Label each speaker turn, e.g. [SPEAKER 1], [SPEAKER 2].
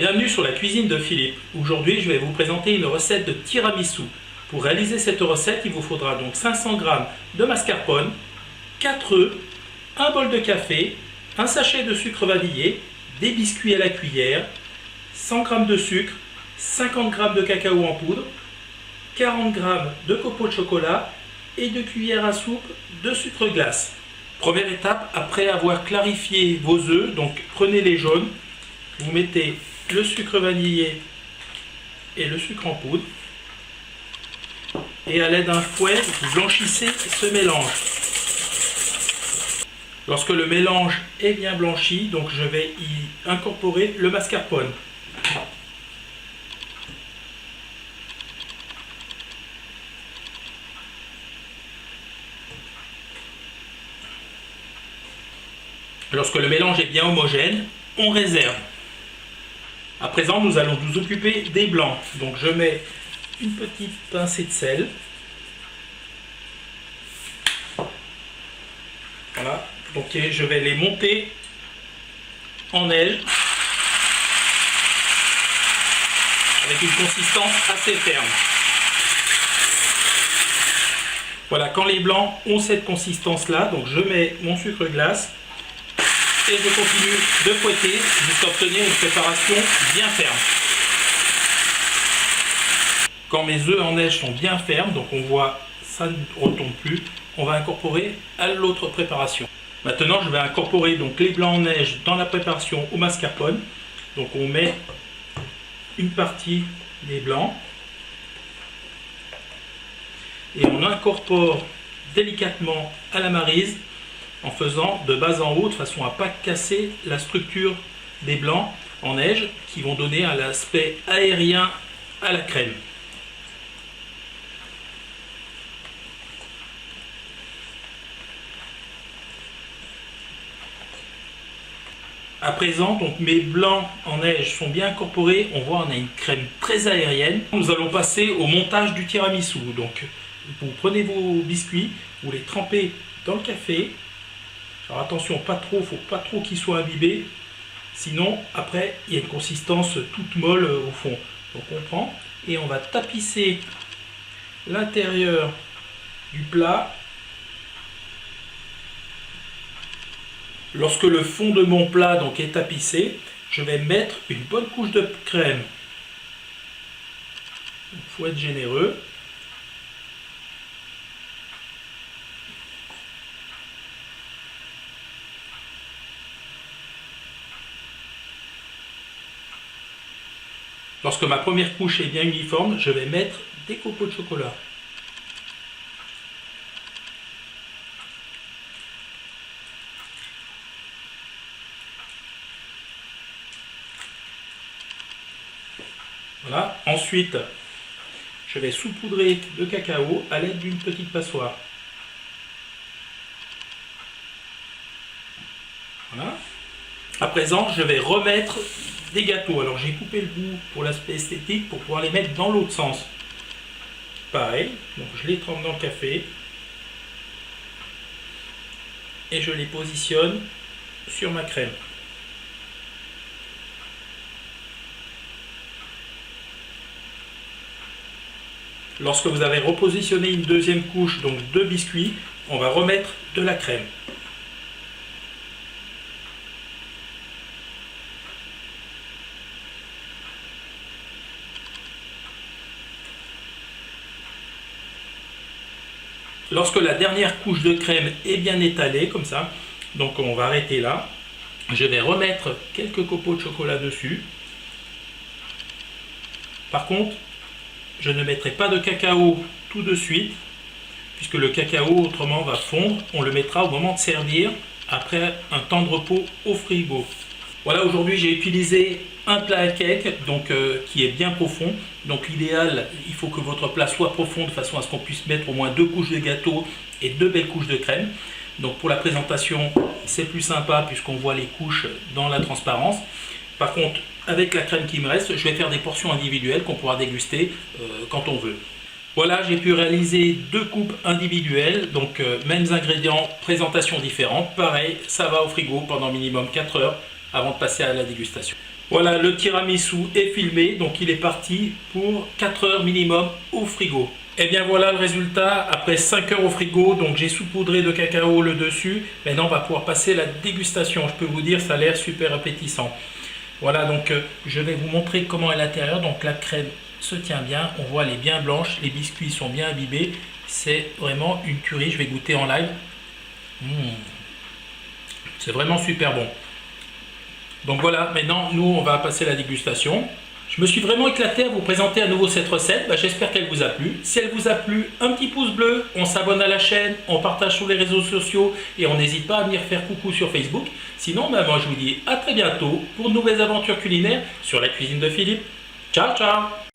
[SPEAKER 1] Bienvenue sur la cuisine de Philippe. Aujourd'hui, je vais vous présenter une recette de tiramisu. Pour réaliser cette recette, il vous faudra donc 500 g de mascarpone, 4 œufs, un bol de café, un sachet de sucre vanillé, des biscuits à la cuillère, 100 g de sucre, 50 g de cacao en poudre, 40 g de copeaux de chocolat et 2 cuillères à soupe de sucre glace. Première étape, après avoir clarifié vos œufs, donc prenez les jaunes, vous mettez le sucre vanillé et le sucre en poudre et à l'aide d'un fouet, vous blanchissez ce mélange. Lorsque le mélange est bien blanchi, donc je vais y incorporer le mascarpone. Lorsque le mélange est bien homogène, on réserve. À présent, nous allons nous occuper des blancs. Donc je mets une petite pincée de sel. Voilà. Donc je vais les monter en neige avec une consistance assez ferme. Voilà, quand les blancs ont cette consistance-là, donc je mets mon sucre glace et je continue de fouetter jusqu'à obtenir une préparation bien ferme. Quand mes œufs en neige sont bien fermes, donc on voit ça ne retombe plus, on va incorporer à l'autre préparation. Maintenant je vais incorporer donc les blancs en neige dans la préparation au mascarpone. Donc on met une partie des blancs et on incorpore délicatement à la maryse en faisant de bas en haut de façon à ne pas casser la structure des blancs en neige qui vont donner un aspect aérien à la crème. À présent, donc mes blancs en neige sont bien incorporés, on voit on a une crème très aérienne. Nous allons passer au montage du tiramisu. Donc vous prenez vos biscuits, vous les trempez dans le café. Alors attention, pas trop, faut pas trop qu'ils soient imbibés, sinon après il y a une consistance toute molle au fond. Donc on prend et on va tapisser l'intérieur du plat. Lorsque le fond de mon plat donc est tapissé, je vais mettre une bonne couche de crème. Il faut être généreux. Lorsque ma première couche est bien uniforme, je vais mettre des copeaux de chocolat. Voilà. Ensuite, je vais saupoudrer de cacao à l'aide d'une petite passoire. Voilà. À présent, je vais remettre des gâteaux. Alors j'ai coupé le bout pour l'aspect esthétique pour pouvoir les mettre dans l'autre sens. Pareil, donc je les trempe dans le café et je les positionne sur ma crème. Lorsque vous avez repositionné une deuxième couche, donc de biscuits, on va remettre de la crème. Lorsque la dernière couche de crème est bien étalée, comme ça, donc on va arrêter là. Je vais remettre quelques copeaux de chocolat dessus. Par contre, je ne mettrai pas de cacao tout de suite, puisque le cacao autrement va fondre. On le mettra au moment de servir, après un temps de repos au frigo. Voilà, aujourd'hui j'ai utilisé un plat à cake donc, qui est bien profond. Donc l'idéal, il faut que votre plat soit profond de façon à ce qu'on puisse mettre au moins 2 couches de gâteau et 2 belles couches de crème. Donc pour la présentation, c'est plus sympa puisqu'on voit les couches dans la transparence. Par contre, avec la crème qui me reste, je vais faire des portions individuelles qu'on pourra déguster quand on veut. Voilà, j'ai pu réaliser 2 coupes individuelles, donc mêmes ingrédients, présentation différente. Pareil, ça va au frigo pendant minimum 4 heures avant de passer à la dégustation. Voilà, le tiramisu est filmé, donc il est parti pour 4 heures minimum au frigo. Et bien voilà le résultat, après 5 heures au frigo, donc j'ai saupoudré de cacao le dessus. Maintenant on va pouvoir passer la dégustation, je peux vous dire ça a l'air super appétissant. Voilà, donc je vais vous montrer comment est l'intérieur. Donc la crème se tient bien, on voit elle est bien blanche, les biscuits sont bien imbibés. C'est vraiment une tuerie, je vais goûter en live. C'est vraiment super bon. Donc voilà, maintenant nous on va passer la dégustation. Je me suis vraiment éclaté à vous présenter à nouveau cette recette. J'espère qu'elle vous a plu. Si elle vous a plu, un petit pouce bleu, on s'abonne à la chaîne, on partage sur les réseaux sociaux et on n'hésite pas à venir faire coucou sur Facebook. Sinon, moi je vous dis à très bientôt pour de nouvelles aventures culinaires sur la cuisine de Philippe. Ciao ciao!